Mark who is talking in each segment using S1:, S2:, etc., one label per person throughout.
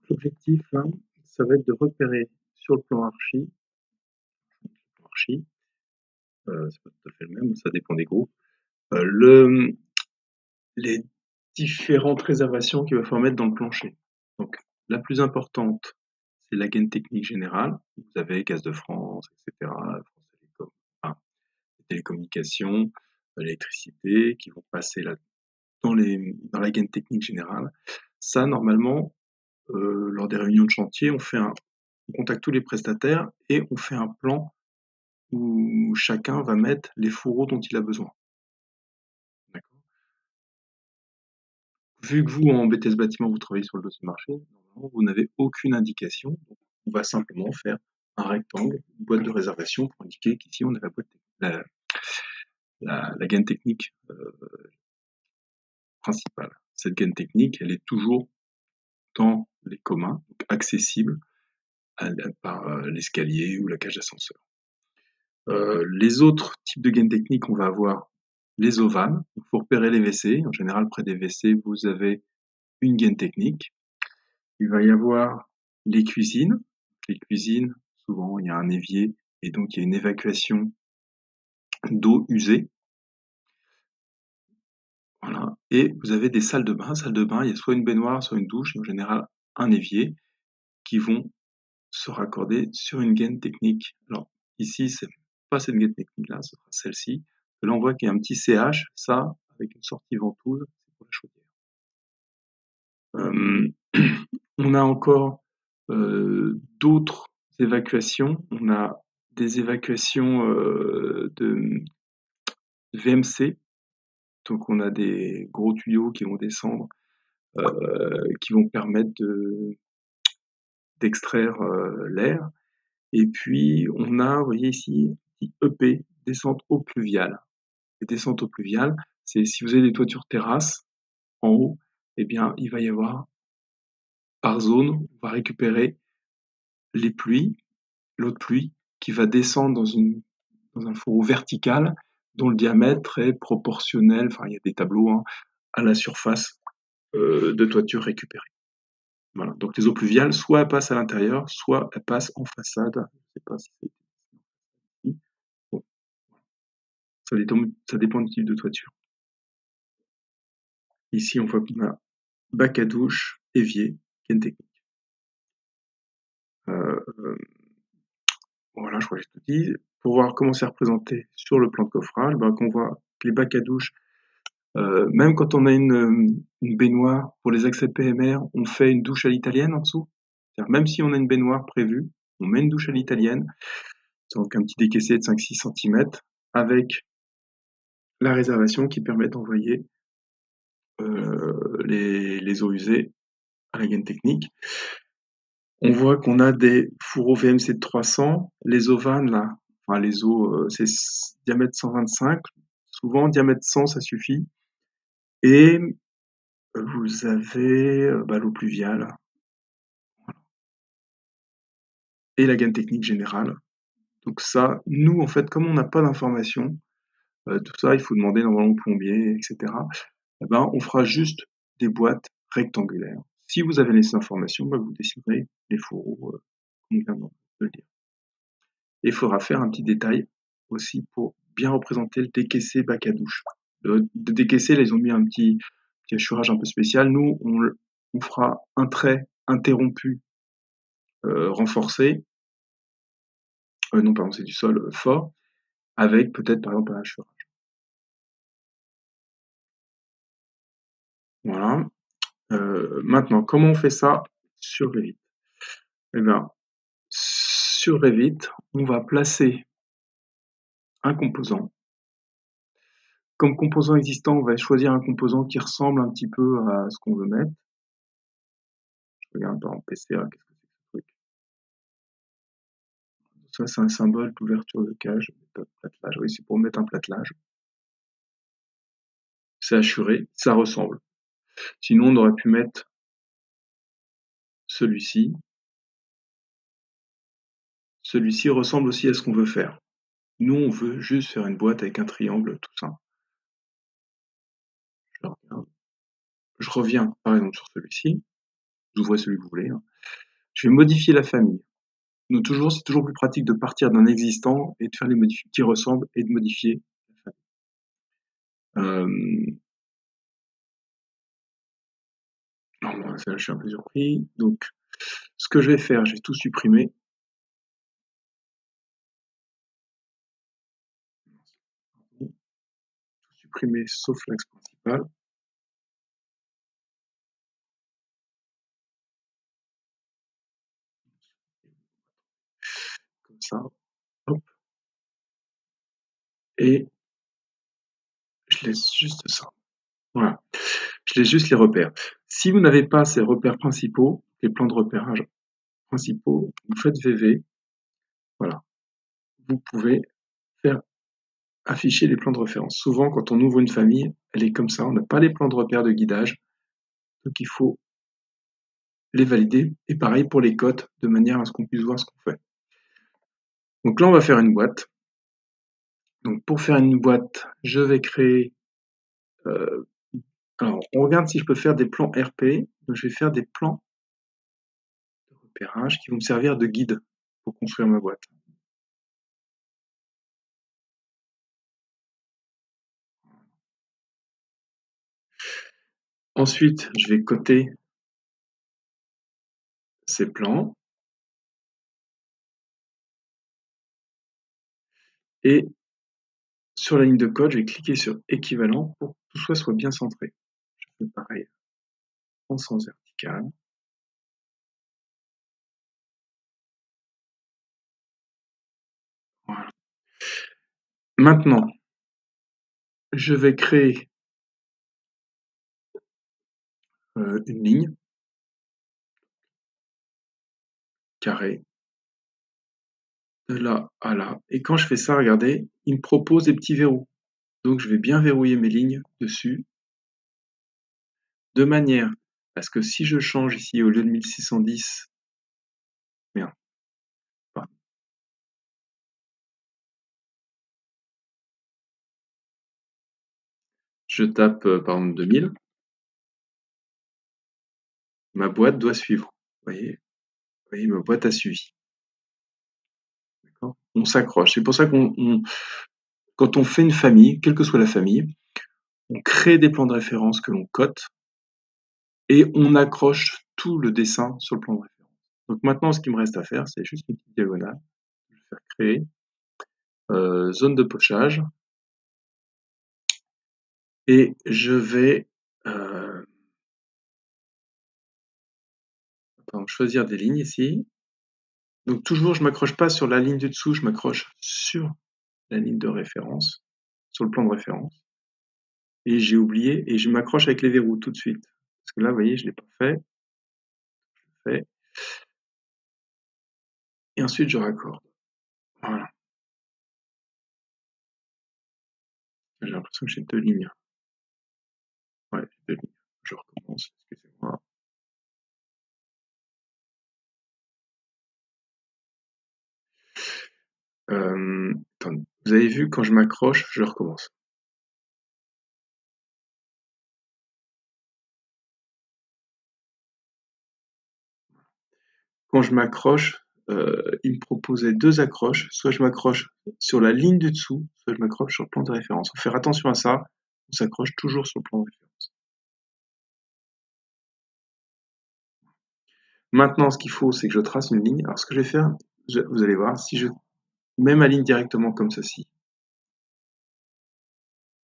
S1: L'objectif, là, ça va être de repérer sur le plan archi, c'est pas tout à fait le même, ça dépend des groupes, le les différentes réservations qu'il va falloir mettre dans le plancher. Donc la plus importante, c'est la gaine technique générale. Vous avez Gaz de France, et cetera, France Télécom, enfin, les télécommunications, l'électricité qui vont passer là dans la gaine technique générale. Ça, normalement, lors des réunions de chantier, on contacte tous les prestataires et on fait un plan où chacun va mettre les fourreaux dont il a besoin. D'accord. Vu que vous, en BTS Bâtiment, vous travaillez sur le dossier marché, normalement, vous n'avez aucune indication. Donc, on va simplement faire un rectangle, une boîte de réservation pour indiquer qu'ici, on a la gaine technique principale. Cette gaine technique, elle est toujours dans les communs, donc accessible par l'escalier ou la cage d'ascenseur. Les autres types de gaines techniques, on va avoir les ovanes. Il faut repérer les WC. En général, près des WC, vous avez une gaine technique. Il va y avoir les cuisines. Les cuisines, souvent, il y a un évier et donc il y a une évacuation d'eau usée. Voilà. Et vous avez des salles de bain. Salle de bain, il y a soit une baignoire, soit une douche, et en général un évier, qui vont se raccorder sur une gaine technique. Alors, ici, c'est pas cette gaine technique-là, ce sera celle-ci. Là, on voit qu'il y a un petit CH, ça, avec une sortie ventouse, c'est pour la chaudière. On a encore d'autres évacuations. On a des évacuations de VMC. Donc, on a des gros tuyaux qui vont descendre, qui vont permettre d'extraire l'air. Et puis, on a, vous voyez ici, EP, descente eau pluviale. Les descentes eau pluviale, c'est si vous avez des toitures terrasses en haut, eh bien, il va y avoir, par zone, on va récupérer les pluies, l'eau de pluie, qui va descendre dans un fourreau vertical dont le diamètre est proportionnel, enfin, il y a des tableaux, hein, à la surface de toiture récupérée. Voilà. Donc les eaux pluviales, soit elles passent à l'intérieur, soit elles passent en façade. Je ne sais pas si c'est ici. Bon, ça dépend du type de toiture. Ici, on voit qu'on a bac à douche, évier, gaine technique. Voilà, je crois que j'ai tout dit. Pour voir comment c'est représenté sur le plan de coffrage, qu'on voit que les bacs à douche, même quand on a une baignoire pour les accès PMR, on fait une douche à l'italienne en dessous. C'est-à-dire, même si on a une baignoire prévue, on met une douche à l'italienne, donc un petit décaissé de 5-6 cm, avec la réservation qui permet d'envoyer les eaux usées à la gaine technique. On voit qu'on a des fourreaux VMC de 300, les ovanes là, enfin les eaux, c'est diamètre 125, souvent diamètre 100 ça suffit. Et vous avez l'eau pluviale et la gaine technique générale. Donc ça, nous en fait, comme on n'a pas d'informations, tout ça, il faut demander normalement au plombier, etc. On fera juste des boîtes rectangulaires. Si vous avez les informations, vous dessinerez les fourreaux, comme on vient de le dire. Et il faudra faire un petit détail aussi pour bien représenter le décaissé bac à douche. Le décaissé, là, ils ont mis un petit hachurage un peu spécial. Nous, on fera un trait interrompu, renforcé. Non, pardon, c'est du sol fort, avec peut-être par exemple un hachurage. Voilà. Maintenant, comment on fait ça sur Revit? Eh bien, sur Revit, on va placer un composant. Comme composant existant, on va choisir un composant qui ressemble un petit peu à ce qu'on veut mettre. Je regarde par exemple PCA, qu'est-ce que c'est que ce truc? Ça, c'est un symbole d'ouverture de cage, platelage. Oui, c'est pour mettre un platelage. C'est assuré, ça ressemble. Sinon, on aurait pu mettre celui-ci. Celui-ci ressemble aussi à ce qu'on veut faire. Nous, on veut juste faire une boîte avec un triangle, tout ça. Je reviens, par exemple, sur celui-ci. Vous ouvrez celui que vous voulez. Hein. Je vais modifier la famille. Donc toujours, c'est toujours plus pratique de partir d'un existant et de faire les modifications qui ressemblent et de modifier la famille. Non, moi, ça, je suis un peu surpris. Donc, ce que je vais faire, je vais tout supprimer. Tout supprimer sauf l'axe principal. Comme ça. Hop. Et je laisse juste ça. Voilà. Je laisse juste les repères. Si vous n'avez pas ces repères principaux, les plans de repérage principaux, vous faites VV. Voilà. Vous pouvez faire afficher les plans de référence. Souvent, quand on ouvre une famille, elle est comme ça. On n'a pas les plans de repère de guidage. Donc, il faut les valider. Et pareil pour les cotes, de manière à ce qu'on puisse voir ce qu'on fait. Donc là, on va faire une boîte. Donc pour faire une boîte, je vais créer... alors, on regarde si je peux faire des plans RP. Donc, je vais faire des plans de repérage qui vont me servir de guide pour construire ma boîte. Ensuite, je vais coter ces plans. Et sur la ligne de code, je vais cliquer sur équivalent pour que tout ça soit bien centré. Je fais pareil en sens vertical. Voilà. Maintenant, je vais créer une ligne carrée de là à là. Et quand je fais ça, regardez, il me propose des petits verrous. Donc je vais bien verrouiller mes lignes dessus, de manière à ce que si je change ici au lieu de 1610, merde, pardon, je tape par exemple 2000, ma boîte doit suivre. Vous voyez, ma boîte a suivi. On s'accroche. C'est pour ça quand on fait une famille, quelle que soit la famille, on crée des plans de référence que l'on cote et on accroche tout le dessin sur le plan de référence. Donc maintenant, ce qu'il me reste à faire, c'est juste une petite diagonale. Je vais faire créer zone de pochage et je vais choisir des lignes ici. Donc toujours, je m'accroche pas sur la ligne du dessous, je m'accroche sur la ligne de référence, sur le plan de référence. Et j'ai oublié, et je m'accroche avec les verrous tout de suite. Parce que là, vous voyez, je ne l'ai pas fait. Je le fais. Et ensuite, je raccorde. Voilà. J'ai l'impression que j'ai deux lignes. Ouais, j'ai deux lignes. Je recommence, excusez-moi. Attendez. Vous avez vu, quand je m'accroche, je recommence. Quand je m'accroche, il me proposait deux accroches. Soit je m'accroche sur la ligne du dessous, soit je m'accroche sur le plan de référence. Il faut faire attention à ça. On s'accroche toujours sur le plan de référence. Maintenant, ce qu'il faut, c'est que je trace une ligne. Alors, ce que je vais faire, vous allez voir, si je mets ma ligne directement comme ceci,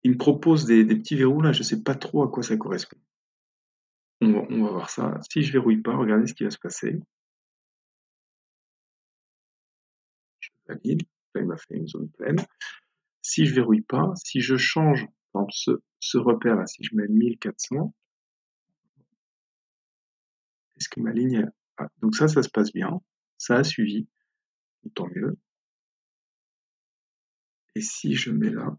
S1: il me propose des petits verrous là, je ne sais pas trop à quoi ça correspond. On va voir ça. Si je verrouille pas, regardez ce qui va se passer. Je valide. Là, il m'a fait une zone pleine. Si je verrouille pas, si je change, par exemple, ce repère là, si je mets 1400, est-ce que ma ligne... Ah, donc ça se passe bien. Ça a suivi. Tant mieux. Et si je mets là,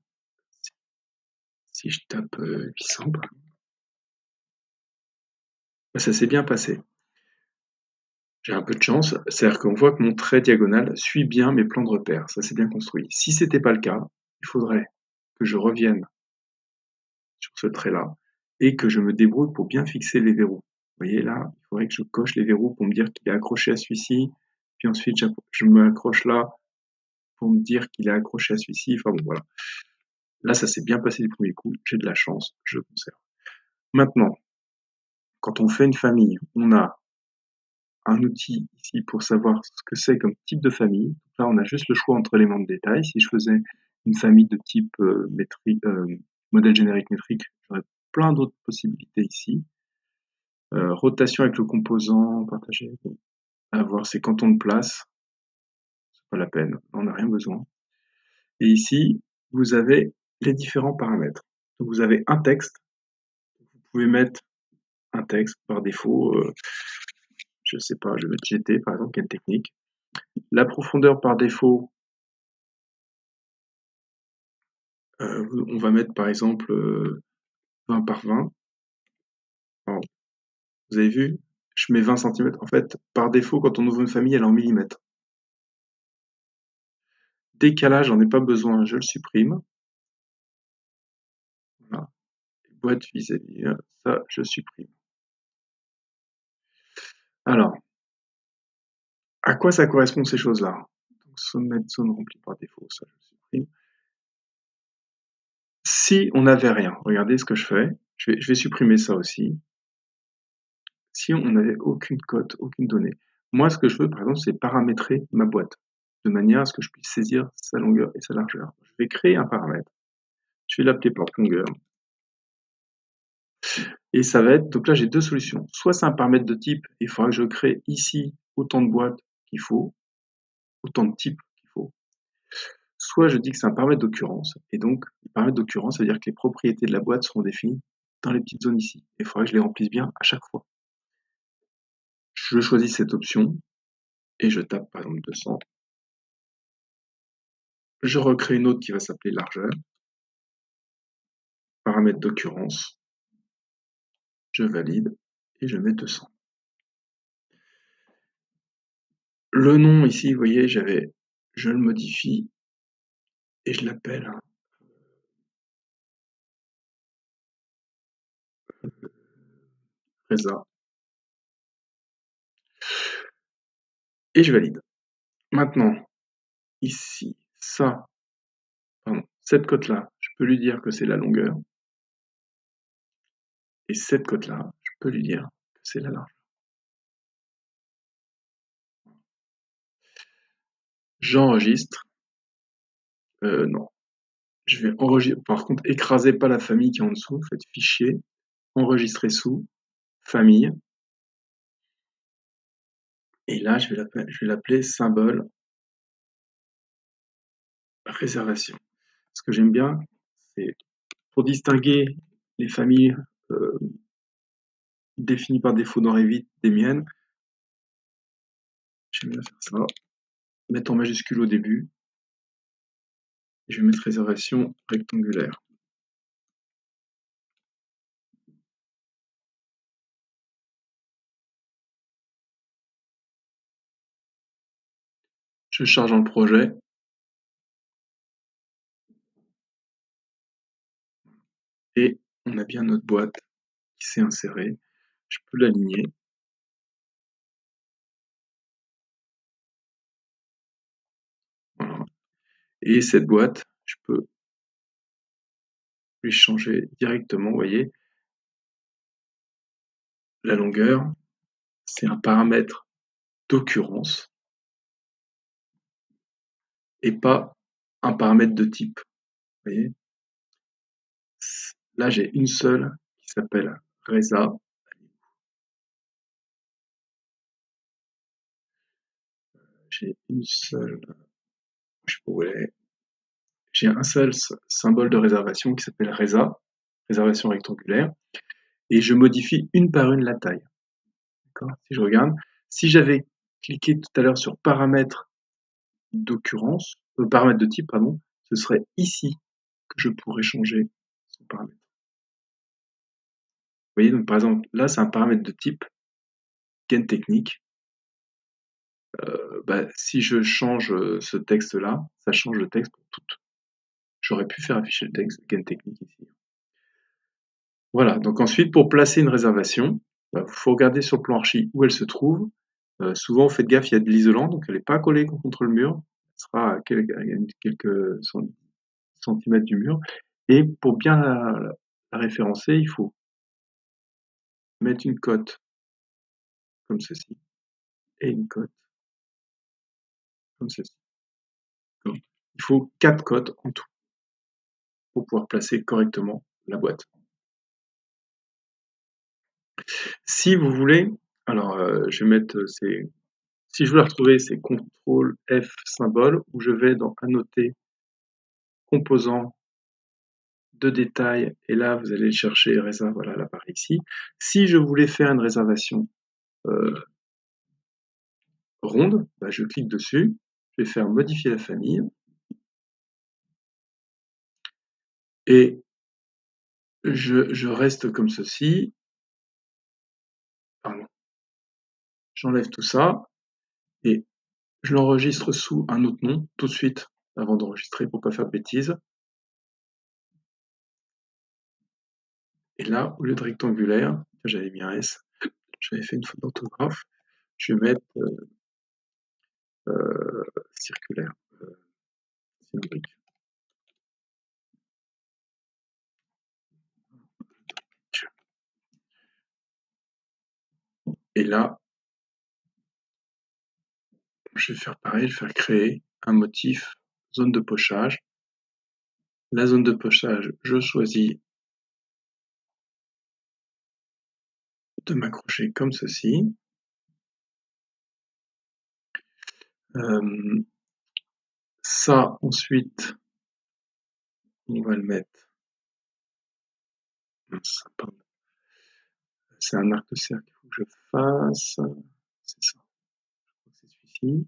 S1: si je tape 800, ça s'est bien passé. J'ai un peu de chance, c'est-à-dire qu'on voit que mon trait diagonal suit bien mes plans de repère, ça c'est bien construit. Si c'était pas le cas, il faudrait que je revienne sur ce trait-là et que je me débrouille pour bien fixer les verrous. Vous voyez là, il faudrait que je coche les verrous pour me dire qu'il est accroché à celui-ci, puis ensuite je m'accroche là pour me dire qu'il est accroché à celui-ci. Enfin bon, voilà. Là, ça s'est bien passé du premier coup, j'ai de la chance, je conserve. Maintenant, quand on fait une famille, on a un outil ici pour savoir ce que c'est comme type de famille. Donc là, on a juste le choix entre éléments de détail. Si je faisais une famille de type modèle générique métrique, j'aurais plein d'autres possibilités ici. Rotation avec le composant, partagé, avoir ses cantons de place, c'est pas la peine, on n'a rien besoin. Et ici, vous avez les différents paramètres. Donc vous avez un texte, vous pouvez mettre un texte par défaut, je sais pas, je vais mettre GT par exemple, quelle technique. La profondeur par défaut, on va mettre par exemple 20 par 20. Alors, vous avez vu, je mets 20 cm. En fait, par défaut, quand on ouvre une famille, elle est en millimètres. Décalage, j'en ai pas besoin, je le supprime. Voilà. Boîte vis-à-vis, ça, je supprime. Alors, à quoi ça correspond ces choses-là? Sommet de zone remplie par défaut, ça je supprime. Si on n'avait rien, regardez ce que je fais. Je vais supprimer ça aussi. Si on n'avait aucune cote, aucune donnée. Moi, ce que je veux, par exemple, c'est paramétrer ma boîte de manière à ce que je puisse saisir sa longueur et sa largeur. Je vais créer un paramètre. Je vais l'appeler porte longueur. Et ça va être, donc là, j'ai deux solutions. Soit c'est un paramètre de type, il faudra que je crée ici autant de boîtes qu'il faut, autant de types qu'il faut. Soit je dis que c'est un paramètre d'occurrence, et donc le paramètre d'occurrence, ça veut dire que les propriétés de la boîte seront définies dans les petites zones ici. Il faudra que je les remplisse bien à chaque fois. Je choisis cette option, et je tape par exemple 200. Je recrée une autre qui va s'appeler largeur, paramètre d'occurrence, je valide, et je mets 200. Le nom ici, vous voyez, je le modifie, et je l'appelle Reza, et je valide. Maintenant, ici, cette cote-là, je peux lui dire que c'est la longueur, et cette cote-là, je peux lui dire que c'est la largeur. J'enregistre. Non. Je vais enregistrer. Par contre, écrasez pas la famille qui est en dessous. Faites fichier, enregistrer sous, famille. Et là, je vais l'appeler symbole réservation. Ce que j'aime bien, c'est pour distinguer les familles définies par défaut dans Revit des miennes. J'aime bien faire ça. Mettre en majuscule au début. Et je vais mettre réservation rectangulaire. Je charge dans le projet. Et on a bien notre boîte qui s'est insérée. Je peux l'aligner. Voilà. Et cette boîte, je peux lui changer directement, vous voyez. La longueur, c'est un paramètre d'occurrence et pas un paramètre de type. Vous voyez. Là, j'ai une seule qui s'appelle Reza. J'ai une seule, je sais pas où elle est. J'ai un seul symbole de réservation qui s'appelle Reza, réservation rectangulaire, et je modifie une par une la taille. Si je regarde, si j'avais cliqué tout à l'heure sur paramètres d'occurrence, paramètre de type, pardon, ce serait ici que je pourrais changer son paramètre. Vous voyez, donc par exemple, là, c'est un paramètre de type gain technique. Si je change ce texte-là, ça change le texte pour toutes. J'aurais pu faire afficher le texte gain technique ici. Voilà, donc ensuite, pour placer une réservation, Bah, faut regarder sur le plan archi où elle se trouve. Souvent, faites gaffe, il y a de l'isolant, donc elle n'est pas collée contre le mur. Elle sera à quelques centimètres du mur. Et pour bien la référencer, il faut mettre une cote comme ceci et une cote comme ceci. Il faut 4 cotes en tout pour pouvoir placer correctement la boîte. Si vous voulez, alors je vais mettre si je veux la retrouver, c'est CTRL F symbole, où je vais dans Annoter, composants de détail, et là vous allez chercher réserve, voilà, elle apparaît ici. Si je voulais faire une réservation ronde, bah, je clique dessus, je vais faire modifier la famille, et je reste comme ceci. Pardon. J'enlève tout ça, et je l'enregistre sous un autre nom tout de suite, avant d'enregistrer pour pas faire de bêtises. Et là, au lieu de rectangulaire, j'avais mis un S, j'avais fait une faute d'orthographe, je vais mettre circulaire, cylindrique. Et là, je vais faire pareil, je vais faire créer un motif zone de pochage. La zone de pochage, je choisis de m'accrocher comme ceci. Ça, ensuite, on va le mettre. C'est un arc de cercle qu'il faut que je fasse. C'est ça. C'est celui-ci.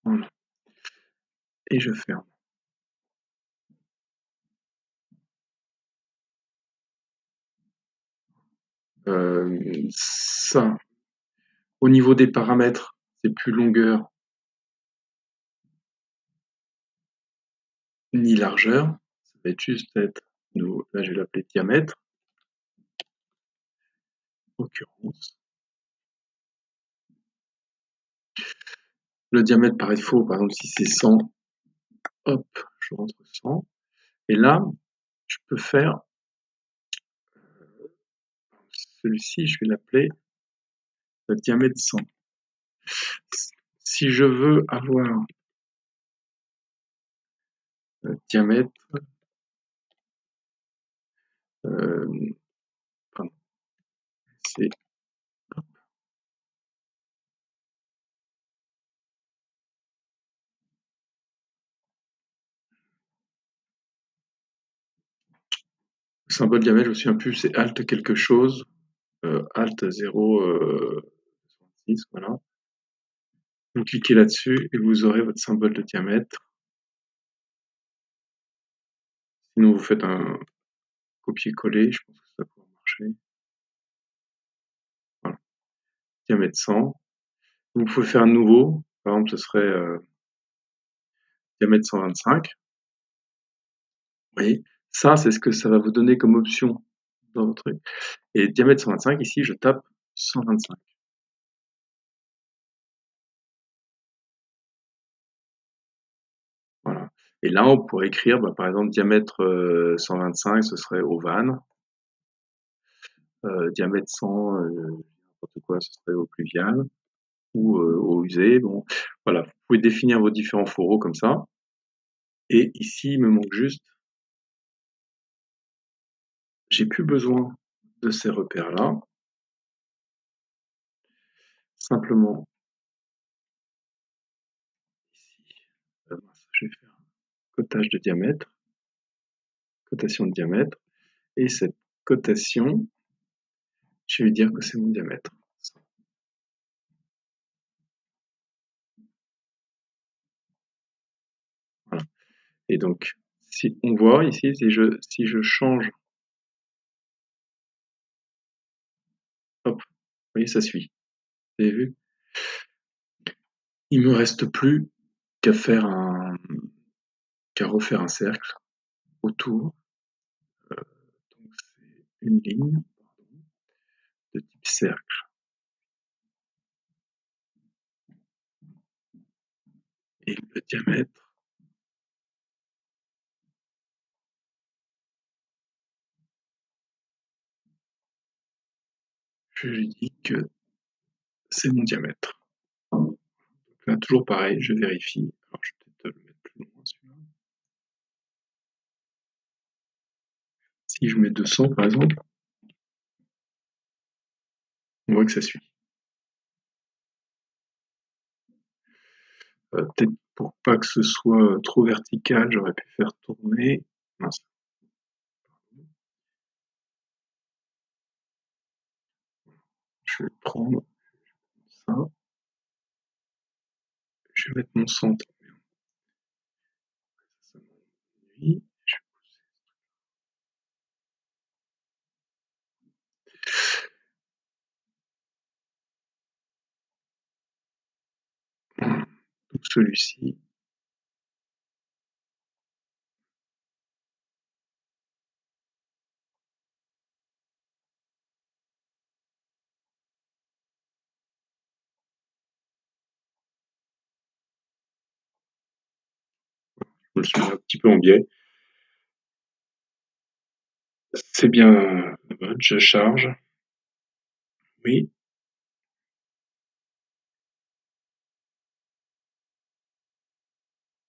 S1: Voilà. Et je ferme. Ça, au niveau des paramètres, c'est plus longueur ni largeur. Ça va être juste être, là je vais l'appeler diamètre, occurrence. Le diamètre par défaut, par exemple si c'est 100, hop, je rentre 100. Et là, je peux faire celui-ci, je vais l'appeler diamètre 100. Si je veux avoir diamètre, pardon, c'est le symbole diamètre, je me souviens plus, c'est Alt quelque chose, Alt 0,6, voilà. Vous cliquez là-dessus et vous aurez votre symbole de diamètre. Sinon, vous faites un copier-coller, je pense que ça pourra marcher. Voilà. Diamètre 100. Vous pouvez faire un nouveau, par exemple, ce serait diamètre 125. Vous voyez, ça, c'est ce que ça va vous donner comme option dans votre truc. Et diamètre 125, ici, je tape 125. Voilà. Et là, on pourrait écrire, bah, par exemple, diamètre 125, ce serait au van. Diamètre 100, n'importe quoi, ce serait au pluvial ou au usé. Bon, voilà, vous pouvez définir vos différents fourreaux comme ça. Et ici, il me manque juste, j'ai plus besoin de ces repères-là. Simplement, ici, je vais faire cotage de diamètre, cotation de diamètre, et cette cotation, je vais lui dire que c'est mon diamètre. Voilà. Et donc, si on voit ici, si je change, hop, vous voyez, ça suit. Vous avez vu? Il me reste plus qu'à refaire un cercle autour. une ligne de type cercle. Et le diamètre, je lui dis que c'est mon diamètre. Donc là, toujours pareil, je vérifie. Alors, je vais peut-être le mettre plus loin, celui-là. Si je mets 200, par exemple, on voit que ça suit. Peut-être pour pas que ce soit trop vertical, j'aurais pu faire tourner. Mince. Je vais prendre ça. Je vais mettre mon centre. Ça m'ennuie. Donc celui-ci, je me le suis mis un petit peu en biais. C'est bien, je charge. Oui.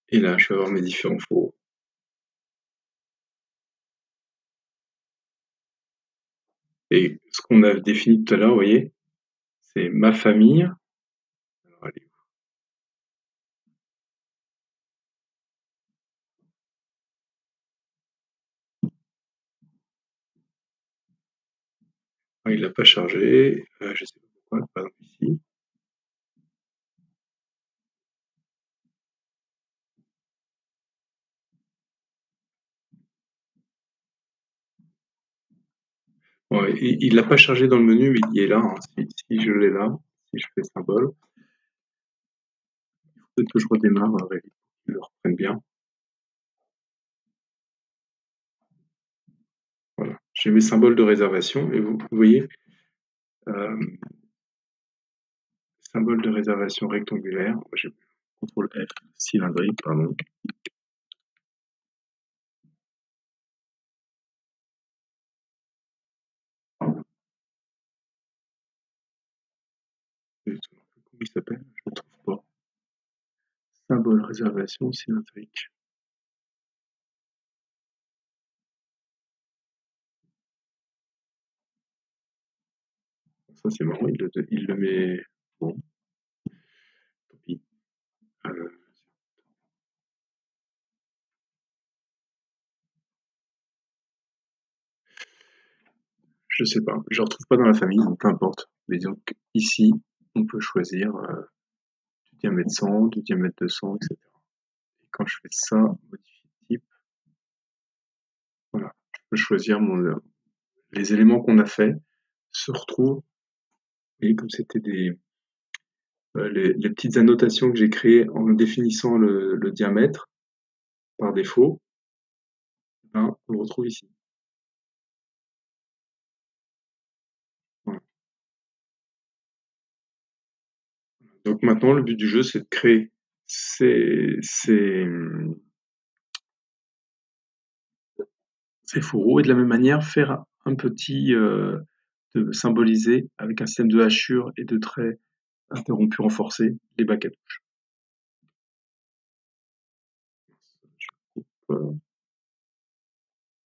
S1: Et là, je vais avoir mes différents fourreaux. Et ce qu'on a défini tout à l'heure, vous voyez, c'est ma famille. Alors, allez. Ah, il l'a pas chargé. Je sais pas pourquoi, par exemple ici. Bon, il l'a pas chargé dans le menu, mais il est là. Hein. Si je l'ai là, si je fais symbole, peut-être que je redémarre pour qu'il le reprenne bien. Voilà. J'ai mes symboles de réservation et vous voyez, euh, symbole de réservation rectangulaire. J'ai CTRL F, cylindrique, pardon. Comment il s'appelle? Je ne le trouve pas. Symbole réservation cylindrique. Ça c'est marrant, il le met. Bon, tant pis. Euh, je sais pas, je ne retrouve pas dans la famille, donc peu importe. Mais donc ici, on peut choisir du diamètre 100, du diamètre 200, etc. Et quand je fais ça, modifier type, voilà, je peux choisir les éléments qu'on a fait se retrouvent. Et comme c'était les petites annotations que j'ai créées en définissant le diamètre par défaut, ben, on le retrouve ici. Voilà. Donc maintenant, le but du jeu, c'est de créer ces fourreaux et de la même manière faire un petit de symboliser avec un système de hachures et de traits interrompus renforcés les bacs à touches.